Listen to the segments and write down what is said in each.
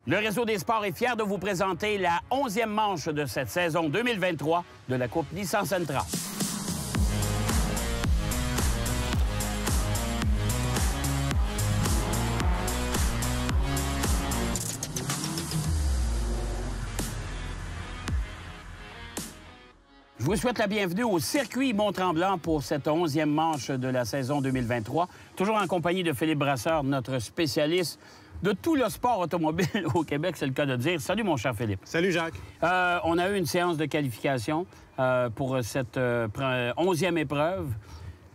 Le Réseau des sports est fier de vous présenter la 11e manche de cette saison 2023 de la Coupe Nissan Sentra. Je vous souhaite la bienvenue au circuit Mont-Tremblant pour cette 11e manche de la saison 2023. Toujours en compagnie de Philippe Brasseur, notre spécialiste de tout le sport automobile au Québec, c'est le cas de dire. Salut, mon cher Philippe. Salut, Jacques. On a eu une séance de qualification pour cette 11e épreuve.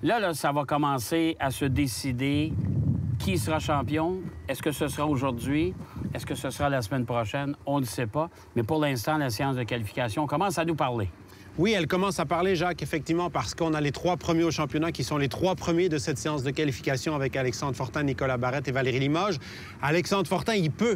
Là, ça va commencer à se décider qui sera champion. Est-ce que ce sera aujourd'hui? Est-ce que ce sera la semaine prochaine? On ne sait pas. Mais pour l'instant, la séance de qualification commence à nous parler. Oui, elle commence à parler, Jacques, effectivement, parce qu'on a les 3 premiers au championnat qui sont les 3 premiers de cette séance de qualification avec Alexandre Fortin, Nicolas Barrette et Valérie Limoges. Alexandre Fortin, il peut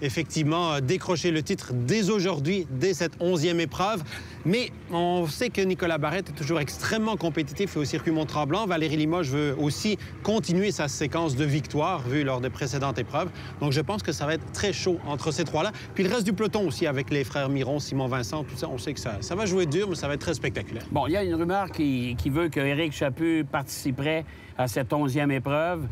effectivement décrocher le titre dès aujourd'hui, dès cette 11e épreuve. Mais on sait que Nicolas Barrette est toujours extrêmement compétitif au circuit Mont-Tremblant. Valérie Limoges veut aussi continuer sa séquence de victoires vue lors des précédentes épreuves. Donc je pense que ça va être très chaud entre ces 3-là. Puis le reste du peloton aussi avec les frères Miron, Simon Vincent, tout ça, on sait que ça va jouer dur, mais ça va être très spectaculaire. Bon, il y a une rumeur qui veut que Éric Chaput participerait à cette 11e épreuve.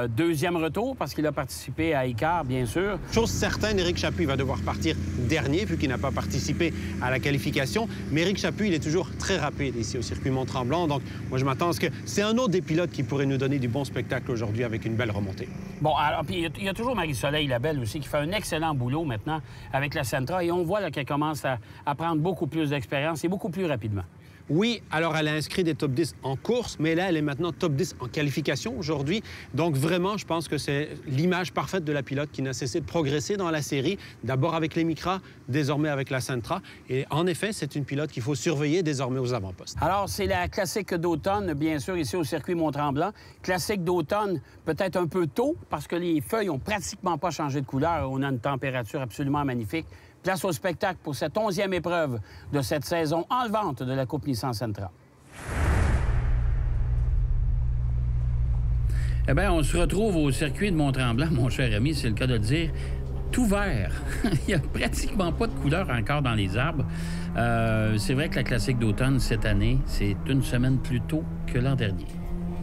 Deuxième retour, parce qu'il a participé à Icar, bien sûr. Chose certaine, Éric Chaput va devoir partir dernier, puisqu'il n'a pas participé à la qualification. Mais Éric Chaput, il est toujours très rapide ici au circuit Mont-Tremblant. Donc, moi, je m'attends à ce que c'est un autre des pilotes qui pourrait nous donner du bon spectacle aujourd'hui avec une belle remontée. Bon, alors, puis il y a toujours Marie-Soleil Labelle aussi, qui fait un excellent boulot maintenant avec la Sentra. Et on voit qu'elle commence à prendre beaucoup plus d'expérience et beaucoup plus rapidement. Oui, alors elle a inscrit des top 10 en course, mais là, elle est maintenant top 10 en qualification aujourd'hui. Donc vraiment, je pense que c'est l'image parfaite de la pilote qui n'a cessé de progresser dans la série, d'abord avec les Micra, désormais avec la Sentra. Et en effet, c'est une pilote qu'il faut surveiller désormais aux avant-postes. Alors, c'est la classique d'automne, bien sûr, ici au circuit Mont-Tremblant. Classique d'automne, peut-être un peu tôt, parce que les feuilles n'ont pratiquement pas changé de couleur. On a une température absolument magnifique. Place au spectacle pour cette 11e épreuve de cette saison enlevante de la Coupe Nissan Sentra. Eh bien, on se retrouve au circuit de Mont-Tremblant, mon cher ami, c'est le cas de le dire, tout vert. Il n'y a pratiquement pas de couleur encore dans les arbres. C'est vrai que la classique d'automne, cette année, c'est une semaine plus tôt que l'an dernier.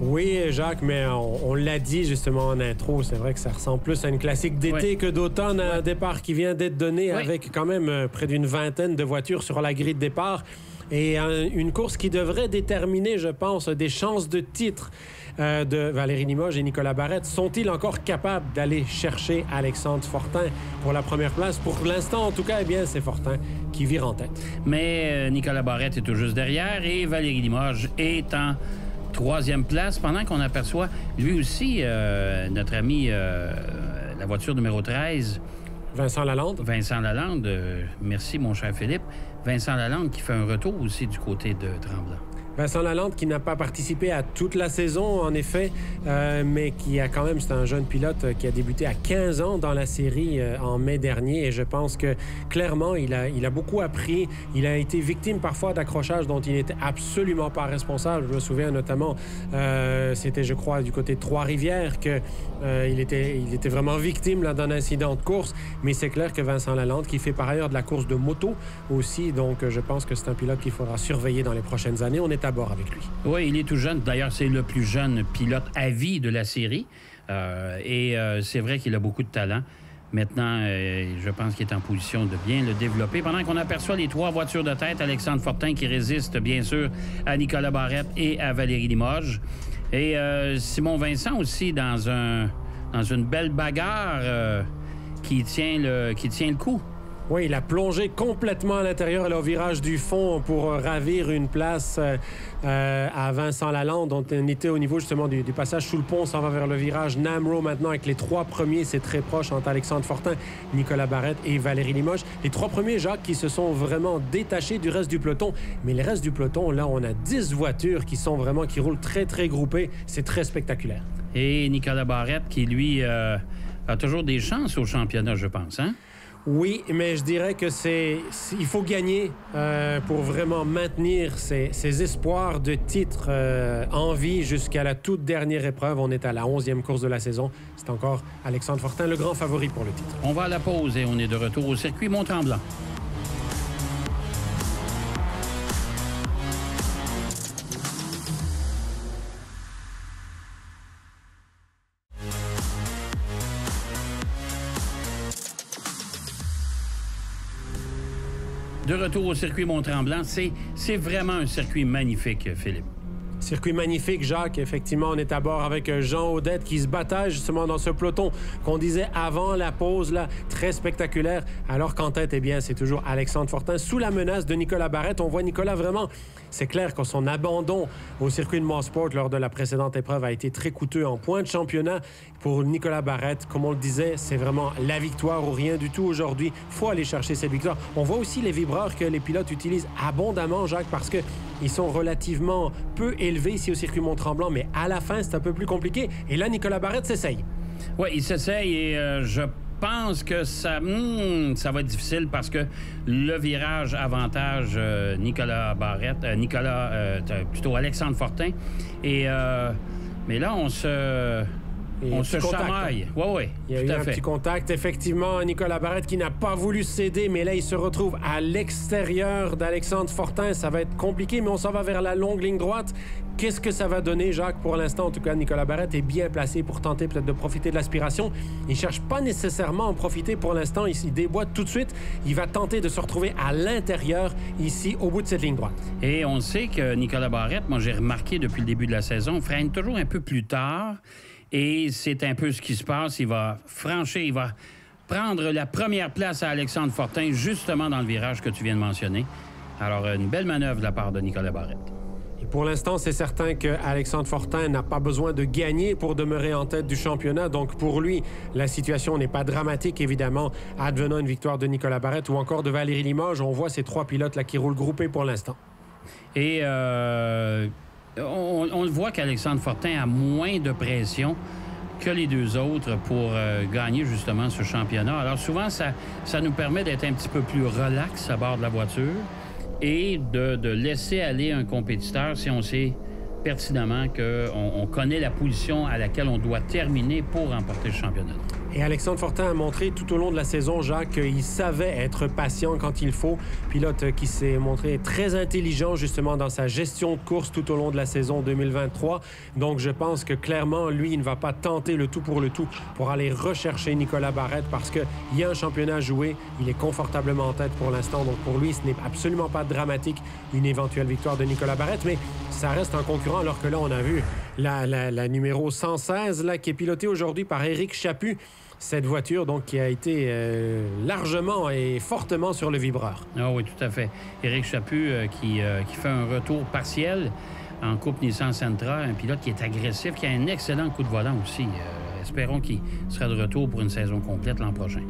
Oui, Jacques, mais on l'a dit justement en intro, c'est vrai que ça ressemble plus à une classique d'été que d'automne, un départ qui vient d'être donné avec quand même près d'une vingtaine de voitures sur la grille de départ et une course qui devrait déterminer, je pense, des chances de titre de Valérie Limoges et Nicolas Barrette. Sont-ils encore capables d'aller chercher Alexandre Fortin pour la première place? Pour l'instant, en tout cas, eh bien, c'est Fortin qui vire en tête. Mais Nicolas Barrette est tout juste derrière et Valérie Limoges est en 3e place, pendant qu'on aperçoit, lui aussi, notre ami, la voiture numéro 13. Vincent Lalande. Vincent Lalande, merci mon cher Philippe. Vincent Lalande qui fait un retour aussi du côté de Tremblant. Vincent Lalande qui n'a pas participé à toute la saison, en effet, mais qui a quand même, c'est un jeune pilote qui a débuté à 15 ans dans la série en mai dernier et je pense que clairement, il a beaucoup appris. Il a été victime parfois d'accrochages dont il n'était absolument pas responsable. Je me souviens notamment, c'était je crois du côté de Trois-Rivières qu'il était vraiment victime là, d'un incident de course, mais c'est clair que Vincent Lalande qui fait par ailleurs de la course de moto aussi, donc je pense que c'est un pilote qu'il faudra surveiller dans les prochaines années. On est à bord avec lui. Oui, il est tout jeune. D'ailleurs, c'est le plus jeune pilote à vie de la série. C'est vrai qu'il a beaucoup de talent. Maintenant, je pense qu'il est en position de bien le développer. Pendant qu'on aperçoit les 3 voitures de tête, Alexandre Fortin qui résiste, bien sûr, à Nicolas Barrette et à Valérie Limoges. Et Simon Vincent aussi dans une belle bagarre qui tient le coup. Oui, il a plongé complètement à l'intérieur là, au virage du fond pour ravir une place à Vincent Lalande. Donc, on était au niveau justement du passage sous le pont. On s'en va vers le virage Namro maintenant avec les 3 premiers. C'est très proche entre Alexandre Fortin, Nicolas Barrette et Valérie Limoges. Les 3 premiers, Jacques, qui se sont vraiment détachés du reste du peloton. Mais le reste du peloton, là, on a 10 voitures qui roulent très, très groupées. C'est très spectaculaire. Et Nicolas Barrette qui, lui, a toujours des chances au championnat, je pense, hein? Oui, mais je dirais que il faut gagner pour vraiment maintenir ses espoirs de titre en vie jusqu'à la toute dernière épreuve. On est à la 11e course de la saison. C'est encore Alexandre Fortin, le grand favori pour le titre. On va à la pause et on est de retour au circuit Mont-Tremblant. De retour au circuit Mont-Tremblant, c'est vraiment un circuit magnifique, Philippe. Circuit magnifique, Jacques. Effectivement, on est à bord avec Jean Audette qui se bataille justement dans ce peloton qu'on disait avant la pause, là, très spectaculaire. Alors qu'en tête, eh bien, c'est toujours Alexandre Fortin sous la menace de Nicolas Barrette. On voit Nicolas vraiment... C'est clair que son abandon au circuit de Mosport lors de la précédente épreuve a été très coûteux en points de championnat. Pour Nicolas Barrette, comme on le disait, c'est vraiment la victoire ou rien du tout aujourd'hui. Il faut aller chercher cette victoire. On voit aussi les vibreurs que les pilotes utilisent abondamment, Jacques, parce qu'ils sont relativement peu élevés ici au circuit Mont-Tremblant, mais à la fin, c'est un peu plus compliqué. Et là, Nicolas Barrette s'essaye. Oui, il s'essaye et je pense que ça va être difficile parce que le virage avantage Nicolas Barrette, plutôt Alexandre Fortin. Et mais là, on se chamaille. Oui. Il y a eu un petit contact. Effectivement, Nicolas Barrette qui n'a pas voulu céder, mais là, il se retrouve à l'extérieur d'Alexandre Fortin. Ça va être compliqué, mais on s'en va vers la longue ligne droite. Qu'est-ce que ça va donner, Jacques? Pour l'instant, en tout cas, Nicolas Barrette est bien placé pour tenter peut-être de profiter de l'aspiration. Il ne cherche pas nécessairement à en profiter pour l'instant. Il déboîte tout de suite. Il va tenter de se retrouver à l'intérieur, ici, au bout de cette ligne droite. Et on sait que Nicolas Barrette, moi, j'ai remarqué depuis le début de la saison, freine toujours un peu plus tard. Et c'est un peu ce qui se passe. Il va prendre la première place à Alexandre Fortin, justement dans le virage que tu viens de mentionner. Alors, une belle manœuvre de la part de Nicolas Barrette. Et pour l'instant, c'est certain qu'Alexandre Fortin n'a pas besoin de gagner pour demeurer en tête du championnat. Donc, pour lui, la situation n'est pas dramatique, évidemment, advenant une victoire de Nicolas Barrette ou encore de Valérie Limoges. On voit ces trois pilotes-là qui roulent groupés pour l'instant. Et on le voit qu'Alexandre Fortin a moins de pression que les deux autres pour gagner justement ce championnat. Alors souvent, ça nous permet d'être un petit peu plus relax à bord de la voiture et de laisser aller un compétiteur si on sait pertinemment qu'on connaît la position à laquelle on doit terminer pour remporter le championnat. Et Alexandre Fortin a montré tout au long de la saison, Jacques, qu'il savait être patient quand il faut. Pilote qui s'est montré très intelligent justement dans sa gestion de course tout au long de la saison 2023. Donc je pense que clairement, lui, il ne va pas tenter le tout pour aller rechercher Nicolas Barrette parce qu'il y a un championnat à jouer. Il est confortablement en tête pour l'instant. Donc pour lui, ce n'est absolument pas dramatique une éventuelle victoire de Nicolas Barrette. Mais ça reste un concurrent alors que là, on a vu la numéro 116 là, qui est pilotée aujourd'hui par Éric Chaput. Cette voiture, donc, qui a été largement et fortement sur le vibreur. Ah oui, tout à fait. Éric Chaput qui fait un retour partiel en Coupe Nissan Sentra, un pilote qui est agressif, qui a un excellent coup de volant aussi. Espérons qu'il sera de retour pour une saison complète l'an prochain.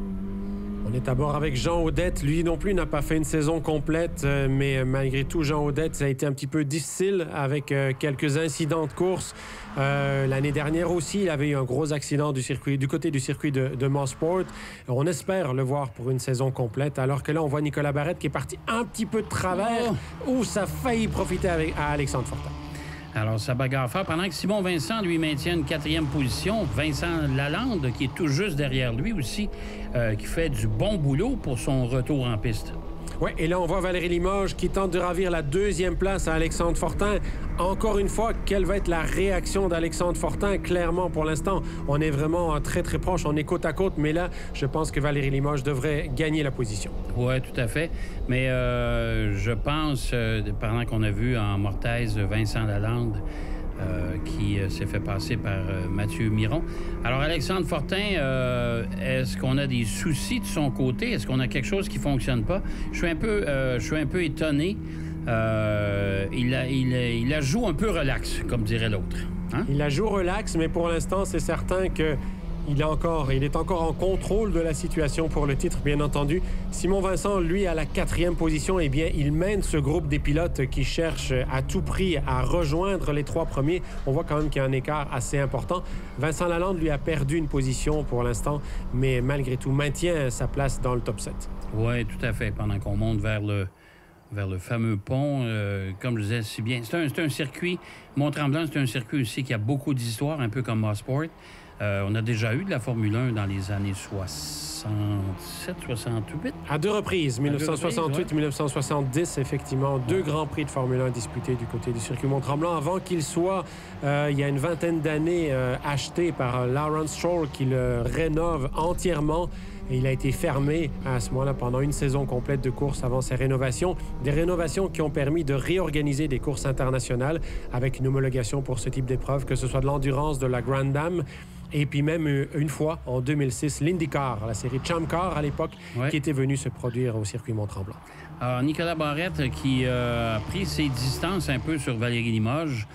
On est à bord avec Jean Audette. Lui non plus n'a pas fait une saison complète, mais malgré tout, Jean Audette, ça a été un petit peu difficile avec quelques incidents de course. L'année dernière aussi, il avait eu un gros accident du côté du circuit de Mosport. On espère le voir pour une saison complète, alors que là, on voit Nicolas Barrette qui est parti un petit peu de travers, où ça a failli profiter à Alexandre Fortin. Alors, ça bagarre fort. Pendant que Simon Vincent, lui, maintient une 4e position. Vincent Lalande, qui est tout juste derrière lui aussi, qui fait du bon boulot pour son retour en piste. Oui, et là, on voit Valérie Limoges qui tente de ravir la 2e place à Alexandre Fortin. Encore une fois, quelle va être la réaction d'Alexandre Fortin? Clairement, pour l'instant, on est vraiment très, très proche. On est côte à côte, mais là, je pense que Valérie Limoges devrait gagner la position. Oui, tout à fait. Mais je pense, pendant qu'on a vu en Mortaise Vincent Lalande, qui s'est fait passer par Mathieu Miron. Alors, Alexandre Fortin, est-ce qu'on a des soucis de son côté? Est-ce qu'on a quelque chose qui ne fonctionne pas? Je suis un peu étonné. Il la joue un peu relax, comme dirait l'autre. Hein? Il la joue relax, mais pour l'instant, c'est certain que il est encore en contrôle de la situation pour le titre, bien entendu. Simon Vincent, lui, à la 4e position, eh bien, il mène ce groupe des pilotes qui cherchent à tout prix à rejoindre les 3 premiers. On voit quand même qu'il y a un écart assez important. Vincent Lalande, lui, a perdu une position pour l'instant, mais malgré tout, maintient sa place dans le top 7. Oui, tout à fait. Pendant qu'on monte vers le fameux pont, comme je disais si bien. C'est un circuit, Mont-Tremblant, c'est un circuit aussi qui a beaucoup d'histoire, un peu comme Mosport. On a déjà eu de la Formule 1 dans les années 67, 68. À 2 reprises, 1968 et 1970, effectivement. 2 grands prix de Formule 1 disputés du côté du circuit Mont-Tremblant avant qu'il soit, il y a une vingtaine d'années, acheté par Lawrence Stroll qui le rénove entièrement. Et il a été fermé à ce moment-là pendant une saison complète de courses avant ses rénovations. Des rénovations qui ont permis de réorganiser des courses internationales avec une homologation pour ce type d'épreuve, que ce soit de l'endurance, de la Grand Am. Et puis même une fois, en 2006, l'IndyCar, la série Champ Car à l'époque, qui était venue se produire au circuit Mont-Tremblant. Alors, Nicolas Barrette qui a pris ses distances un peu sur Valérie Limoges.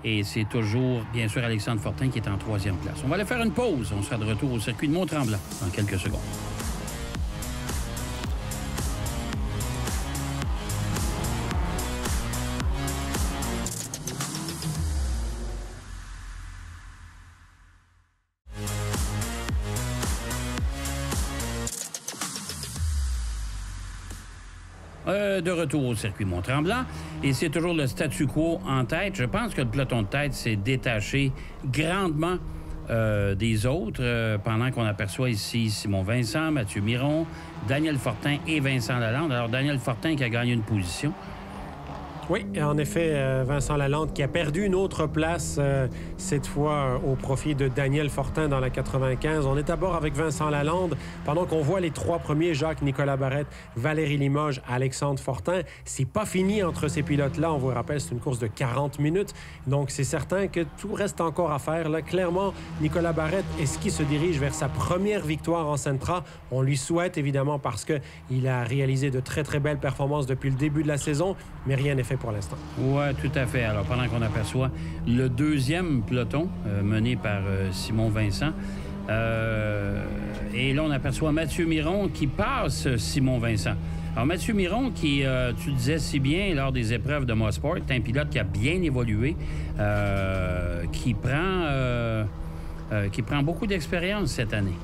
Et c'est toujours, bien sûr, Alexandre Fortin qui est en 3e place. On va aller faire une pause. On sera de retour au circuit de Mont-Tremblant dans quelques secondes. De retour au circuit Mont-Tremblant. Et c'est toujours le statu quo en tête. Je pense que le peloton de tête s'est détaché grandement des autres, pendant qu'on aperçoit ici Simon Vincent, Mathieu Miron, Daniel Fortin et Vincent Lalande. Alors, Daniel Fortin qui a gagné une position. Oui, en effet, Vincent Lalande qui a perdu une autre place, cette fois au profit de Daniel Fortin dans la 95. On est à bord avec Vincent Lalande pendant qu'on voit les 3 premiers, Jacques-Nicolas Barrette, Valérie Limoges, Alexandre Fortin. C'est pas fini entre ces pilotes-là. On vous rappelle, c'est une course de 40 minutes. Donc, c'est certain que tout reste encore à faire. Là, clairement, Nicolas Barrette, est-ce qu'il se dirige vers sa première victoire en Sentra? On lui souhaite, évidemment, parce qu'il a réalisé de très, très belles performances depuis le début de la saison, mais rien n'est fait pour l'instant. Oui, tout à fait. Alors, pendant qu'on aperçoit le 2e peloton mené par Simon Vincent, et là, on aperçoit Mathieu Miron qui passe Simon Vincent. Alors, Mathieu Miron, qui, tu le disais si bien lors des épreuves de Mosport, est un pilote qui a bien évolué, qui prend beaucoup d'expérience cette année.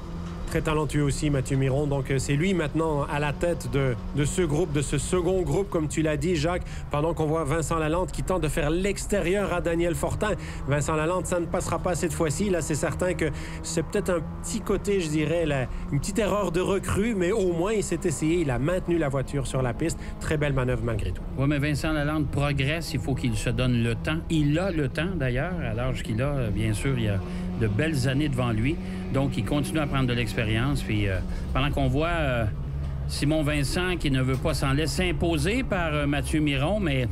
Très talentueux aussi, Mathieu Miron. Donc, c'est lui maintenant à la tête de ce groupe, de ce second groupe, comme tu l'as dit, Jacques, pendant qu'on voit Vincent Lalande qui tente de faire l'extérieur à Daniel Fortin. Vincent Lalande, ça ne passera pas cette fois-ci. Là, c'est certain que c'est peut-être un petit côté, je dirais, une petite erreur de recrue, mais au moins, il s'est essayé. Il a maintenu la voiture sur la piste. Très belle manœuvre malgré tout. Oui, mais Vincent Lalande progresse. Il faut qu'il se donne le temps. Il a le temps, d'ailleurs, à l'âge qu'il a. Bien sûr, il y a de belles années devant lui. Donc, il continue à prendre de l'expérience. Puis, pendant qu'on voit Simon Vincent qui ne veut pas s'en laisser imposer par Mathieu Miron, mais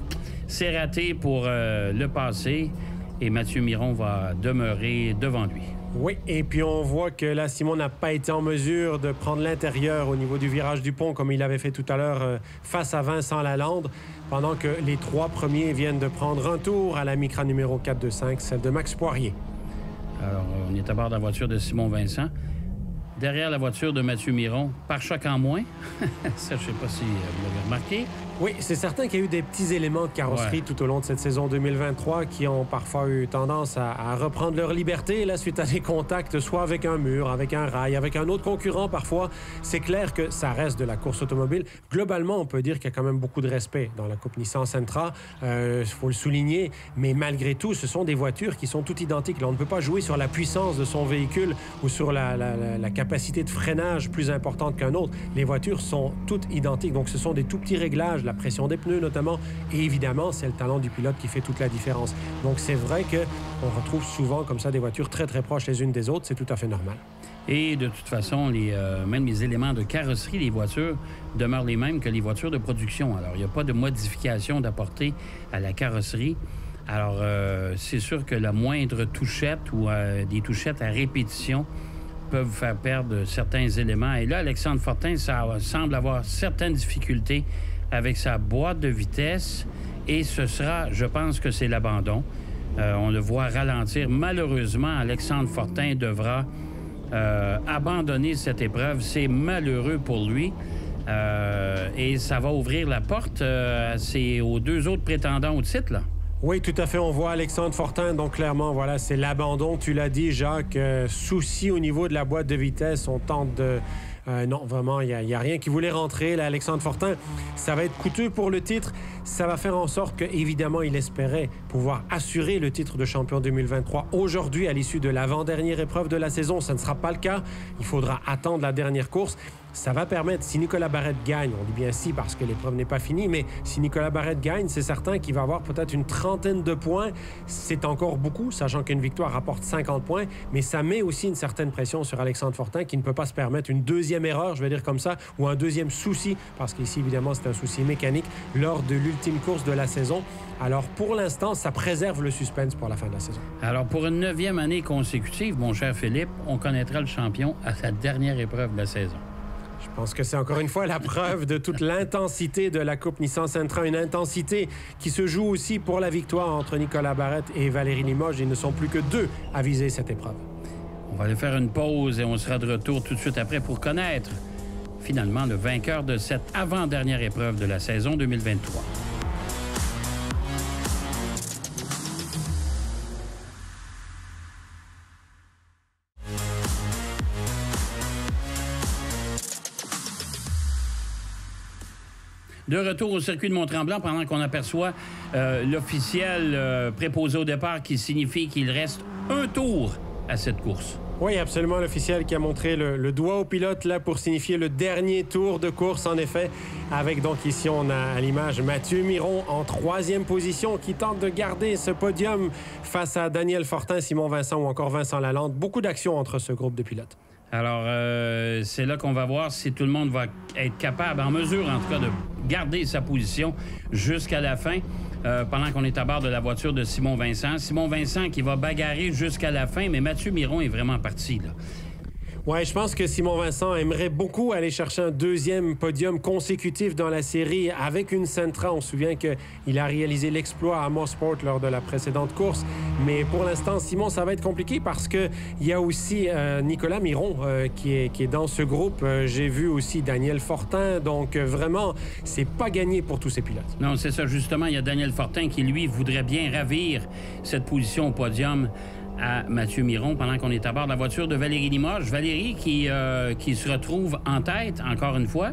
c'est raté pour le passé. Et Mathieu Miron va demeurer devant lui. Oui, et puis on voit que là, Simon n'a pas été en mesure de prendre l'intérieur au niveau du virage du pont comme il avait fait tout à l'heure face à Vincent Lalande, pendant que les 3 premiers viennent de prendre un tour à la Micra numéro 425, celle de Max Poirier. Alors, on est à bord de la voiture de Simon Vincent. Derrière la voiture de Mathieu Miron, pare-choc en moins. Ça, je ne sais pas si vous l'avez remarqué. Oui, c'est certain qu'il y a eu des petits éléments de carrosserie tout au long de cette saison 2023 qui ont parfois eu tendance à reprendre leur liberté là, suite à des contacts, soit avec un mur, avec un rail, avec un autre concurrent parfois. C'est clair que ça reste de la course automobile. Globalement, on peut dire qu'il y a quand même beaucoup de respect dans la Coupe Nissan Sentra. Il faut le souligner. Mais malgré tout, ce sont des voitures qui sont toutes identiques. Là, on ne peut pas jouer sur la puissance de son véhicule ou sur la capacité de freinage plus importante qu'un autre. Les voitures sont toutes identiques. Donc, ce sont des tout petits réglages, la pression des pneus notamment, et évidemment, c'est le talent du pilote qui fait toute la différence. Donc, c'est vrai qu'on retrouve souvent comme ça des voitures très, très proches les unes des autres. C'est tout à fait normal. Et de toute façon, même les éléments de carrosserie des voitures demeurent les mêmes que les voitures de production. Alors, il n'y a pas de modification d'apporter à la carrosserie. Alors, c'est sûr que la moindre touchette ou des touchettes à répétition peuvent faire perdre certains éléments. Et là, Alexandre Fortin semble avoir certaines difficultés avec sa boîte de vitesse et ce sera, je pense que c'est l'abandon. On le voit ralentir. Malheureusement, Alexandre Fortin devra abandonner cette épreuve. C'est malheureux pour lui. Et ça va ouvrir la porte aux deux autres prétendants au titre, là. Oui, tout à fait. On voit Alexandre Fortin. Donc, clairement, voilà, c'est l'abandon. Tu l'as dit, Jacques. Souci au niveau de la boîte de vitesse. On tente de... non, vraiment, il n'y a rien qui voulait rentrer. Là, Alexandre Fortin, ça va être coûteux pour le titre. Ça va faire en sorte qu'évidemment, il espérait pouvoir assurer le titre de champion 2023 aujourd'hui à l'issue de l'avant-dernière épreuve de la saison. Ça ne sera pas le cas. Il faudra attendre la dernière course. Ça va permettre, si Nicolas Barrette gagne, on dit bien si parce que l'épreuve n'est pas finie, mais si Nicolas Barrette gagne, c'est certain qu'il va avoir peut-être une trentaine de points. C'est encore beaucoup, sachant qu'une victoire rapporte 50 points, mais ça met aussi une certaine pression sur Alexandre Fortin qui ne peut pas se permettre une deuxième erreur, je vais dire comme ça, ou un deuxième souci, parce qu'ici, évidemment, c'est un souci mécanique lors de l'ultime course de la saison. Alors, pour l'instant, ça préserve le suspense pour la fin de la saison. Alors, pour une 9e année consécutive, mon cher Philippe, on connaîtra le champion à sa dernière épreuve de la saison. Je pense que c'est encore une fois la preuve de toute l'intensité de la Coupe Nissan Sentra, une intensité qui se joue aussi pour la victoire entre Nicolas Barrette et Valérie Limoges. Ils ne sont plus que deux à viser cette épreuve. On va aller faire une pause et on sera de retour tout de suite après pour connaître finalement le vainqueur de cette avant-dernière épreuve de la saison 2023. De retour au circuit de Mont-Tremblant pendant qu'on aperçoit l'officiel préposé au départ qui signifie qu'il reste un tour à cette course. Oui, absolument, l'officiel qui a montré le doigt au pilote là pour signifier le dernier tour de course, en effet. Avec donc ici, on a à l'image Mathieu Miron en 3e position qui tente de garder ce podium face à Daniel Fortin, Simon Vincent ou encore Vincent Lalande. Beaucoup d'actions entre ce groupe de pilotes. Alors, c'est là qu'on va voir si tout le monde va être capable, en mesure en tout cas, de garder sa position jusqu'à la fin, pendant qu'on est à bord de la voiture de Simon Vincent. Simon Vincent qui va bagarrer jusqu'à la fin, mais Mathieu Miron est vraiment parti, là. Oui, je pense que Simon Vincent aimerait beaucoup aller chercher un deuxième podium consécutif dans la série avec une Sentra. On se souvient qu'il a réalisé l'exploit à Mosport lors de la précédente course. Mais pour l'instant, Simon, ça va être compliqué parce qu'il y a aussi Nicolas Miron qui est dans ce groupe. J'ai vu aussi Daniel Fortin. Donc, vraiment, c'est pas gagné pour tous ces pilotes. Non, c'est ça. Justement, il y a Daniel Fortin qui, lui, voudrait bien ravir cette position au podium à Mathieu Miron pendant qu'on est à bord de la voiture de Valérie Limoges. Valérie qui se retrouve en tête, encore une fois.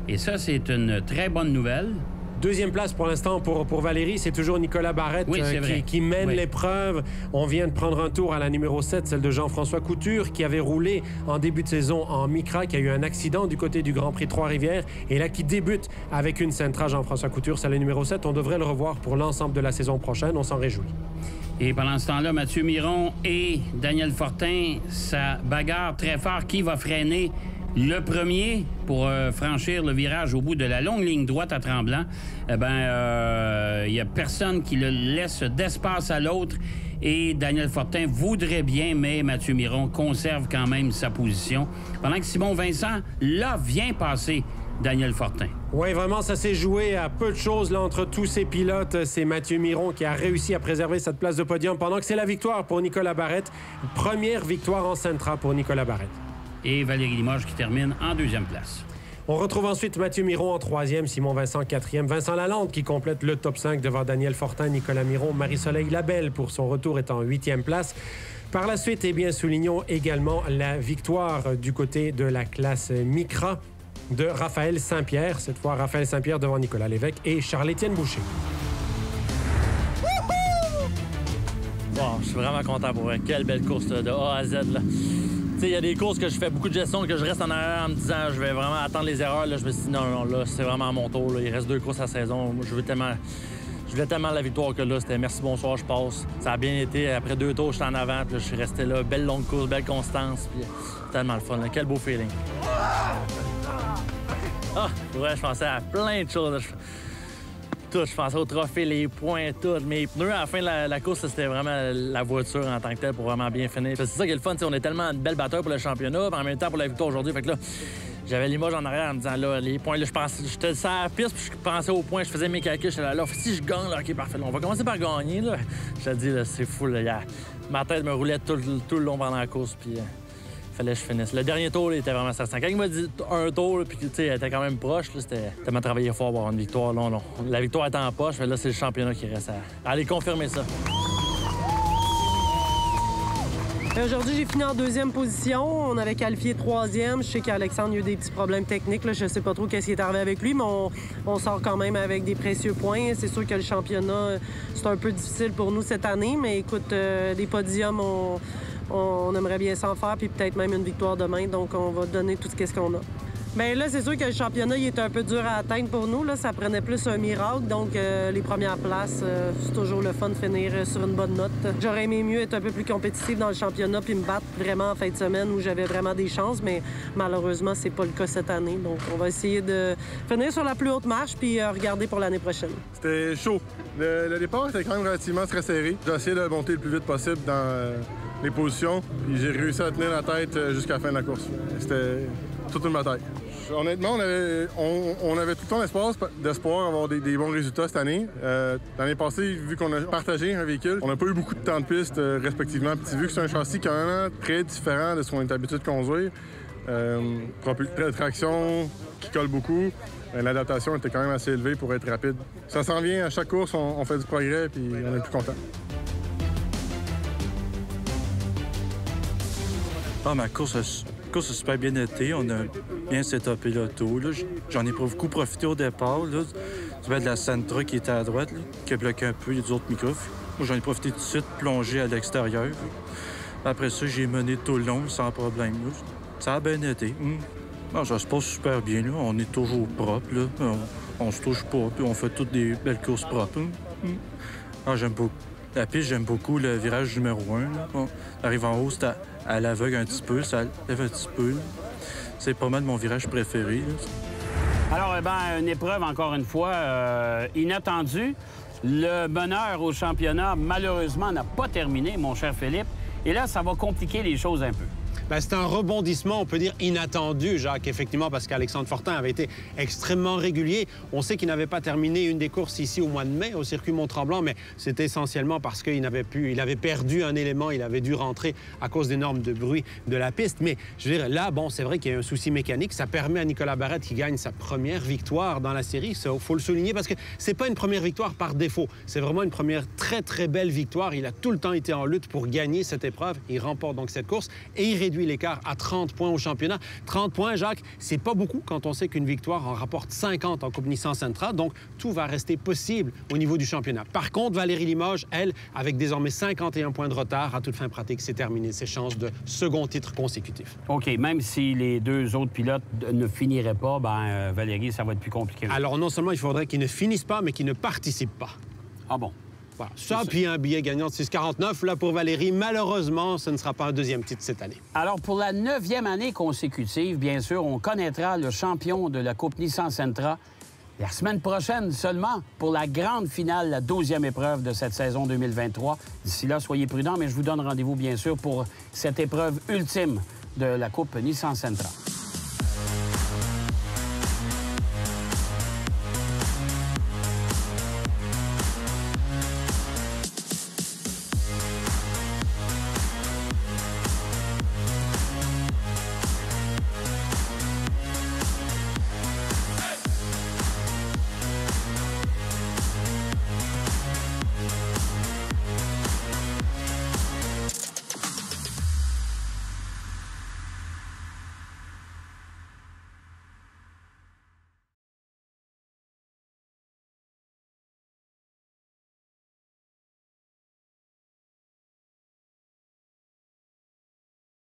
Et ça, c'est une très bonne nouvelle. Deuxième place pour l'instant pour Valérie, c'est toujours Nicolas Barrette qui mène l'épreuve. On vient de prendre un tour à la numéro 7, celle de Jean-François Couture, qui avait roulé en début de saison en Micra, qui a eu un accident du côté du Grand Prix Trois-Rivières, et là qui débute avec une Sentra. Jean-François Couture, c'est la numéro 7. On devrait le revoir pour l'ensemble de la saison prochaine. On s'en réjouit. Et pendant ce temps-là, Mathieu Miron et Daniel Fortin, ça bagarre très fort. Qui va freiner le premier pour franchir le virage au bout de la longue ligne droite à Tremblant? Eh bien, il n'y a personne qui le laisse d'espace à l'autre. Et Daniel Fortin voudrait bien, mais Mathieu Miron conserve quand même sa position. Pendant que Simon Vincent, là, vient passer Daniel Fortin. Oui, vraiment, ça s'est joué à peu de choses là, entre tous ces pilotes. C'est Mathieu Miron qui a réussi à préserver cette place de podium pendant que c'est la victoire pour Nicolas Barrette. Première victoire en Sentra pour Nicolas Barrette. Et Valérie Limoges qui termine en 2e place. On retrouve ensuite Mathieu Miron en 3e, Simon Vincent 4e, Vincent Lalande qui complète le top 5 devant Daniel Fortin, Nicolas Miron, Marie-Soleil Labelle pour son retour est en 8e place. Par la suite, eh bien, soulignons également la victoire du côté de la classe Micra de Raphaël Saint-Pierre. Cette fois, Raphaël Saint-Pierre devant Nicolas Lévesque et Charles-Étienne Boucher. Bon, je suis vraiment content pour elle. Quelle belle course là, de A à Z. Il y a des courses que je fais beaucoup de gestion, que je reste en arrière en me disant je vais vraiment attendre les erreurs. Là, je me suis dit non, là, c'est vraiment à mon tour. Là. Il reste 2 courses à la saison. Je voulais tellement la victoire que là, c'était merci, bonsoir, je passe. Ça a bien été. Après 2 tours, j'étais en avant, puis là, je suis resté là. Belle longue course, belle constance, puis tellement le fun. Là. Quel beau feeling. Ah, ouais, je pensais à plein de choses. Je pensais au trophée, les points, tout. Mes pneus, à la fin de la course, c'était vraiment la voiture en tant que telle pour vraiment bien finir. C'est ça qui est le fun, on est tellement une belle batteur pour le championnat, mais en même temps pour la victoire aujourd'hui. Fait que là, j'avais Limoges en arrière en me disant, là, les points, là, j'étais sur la piste, puis je pensais aux points, je faisais mes calculs, j'étais là, si je gagne, là, OK, parfait, là, on va commencer par gagner, là. Je te dis, là, c'est fou, là, ma tête me roulait tout le long pendant la course, puis fallait que je finisse. Le dernier tour, il était vraiment stressant. Quand il m'a dit un tour, puis elle était quand même proche, c'était tellement travailler fort pour avoir une victoire. Non. La victoire était en poche, mais là, c'est le championnat qui reste à aller confirmer ça. Aujourd'hui, j'ai fini en 2e position. On avait qualifié 3e. Je sais qu'Alexandre a eu des petits problèmes techniques. Là. Je sais pas trop qu'est-ce qui est arrivé avec lui, mais on sort quand même avec des précieux points. C'est sûr que le championnat, c'est un peu difficile pour nous cette année, mais écoute, des podiums, on aimerait bien s'en faire, puis peut-être même une victoire demain. Donc, on va donner tout ce qu'on a. Bien là, c'est sûr que le championnat, il est un peu dur à atteindre pour nous. Là. Ça prenait plus un miracle. Donc, les premières places, c'est toujours le fun de finir sur une bonne note. J'aurais aimé mieux être un peu plus compétitif dans le championnat puis me battre vraiment en fin de semaine où j'avais vraiment des chances. Mais malheureusement, c'est pas le cas cette année. Donc, on va essayer de finir sur la plus haute marche puis regarder pour l'année prochaine. C'était chaud. Le départ était quand même relativement très serré. J'ai essayé de monter le plus vite possible dans les positions. Puis j'ai réussi à tenir la tête jusqu'à la fin de la course. C'était toute une bataille. Honnêtement, on avait tout le temps d'espoir d'avoir des bons résultats cette année. L'année passée, vu qu'on a partagé un véhicule, on n'a pas eu beaucoup de temps de piste respectivement. Puis vu que c'est un châssis quand même très différent de ce qu'on est habitué de conduire, traction qui colle beaucoup, l'adaptation était quand même assez élevée pour être rapide. Ça s'en vient, à chaque course, on fait du progrès puis on est plus content. Ma course a super bien été. On a bien setupé l'auto. J'en ai beaucoup profité au départ. Là. Tu vois de la Sentra qui était à droite, là, qui a bloqué un peu. Il y a des autres micros. Moi, j'en ai profité tout de suite, plongé à l'extérieur. Après ça, j'ai mené tout le long sans problème. Là. Ça a bien été. Ça se passe super bien. Là. On est toujours propre. Là. On se touche pas. Puis on fait toutes des belles courses propres. J'aime beaucoup. La piste, j'aime beaucoup le virage numéro 1. Là. Arrive en haut, c'est à l'aveugle un petit peu, ça lève un petit peu. C'est pas mal mon virage préféré. Là. Alors, une épreuve, encore une fois, inattendue. Le meneur au championnat, malheureusement, n'a pas terminé, mon cher Philippe. Et là, ça va compliquer les choses un peu. Bien, c'est un rebondissement, on peut dire, inattendu, Jacques, effectivement, parce qu'Alexandre Fortin avait été extrêmement régulier. On sait qu'il n'avait pas terminé une des courses ici au mois de mai, au circuit Mont-Tremblant, mais c'était essentiellement parce qu'il il avait perdu un élément, il avait dû rentrer à cause des normes de bruit de la piste. Mais, je veux dire, là, bon, c'est vrai qu'il y a un souci mécanique. Ça permet à Nicolas Barrette qui gagne sa première victoire dans la série. Il faut le souligner parce que c'est pas une première victoire par défaut. C'est vraiment une première très, très belle victoire. Il a tout le temps été en lutte pour gagner cette épreuve. Il remporte donc cette course et il réduit l'écart à 30 points au championnat. 30 points, Jacques, c'est pas beaucoup quand on sait qu'une victoire en rapporte 50 en Coupe Nissan Sentra, donc tout va rester possible au niveau du championnat. Par contre, Valérie Limoges, elle, avec désormais 51 points de retard, à toute fin pratique, c'est terminé ses chances de second titre consécutif. OK, même si les deux autres pilotes ne finiraient pas, Valérie, ça va être plus compliqué. Alors, non seulement il faudrait qu'ils ne finissent pas, mais qu'ils ne participent pas. Ah bon? Voilà. Ça, puis un billet gagnant de 6,49. Là, pour Valérie, malheureusement, ce ne sera pas un deuxième titre cette année. Alors, pour la 9e année consécutive, bien sûr, on connaîtra le champion de la Coupe Nissan Sentra la semaine prochaine seulement pour la grande finale, la 12e épreuve de cette saison 2023. D'ici là, soyez prudents, mais je vous donne rendez-vous, bien sûr, pour cette épreuve ultime de la Coupe Nissan Sentra.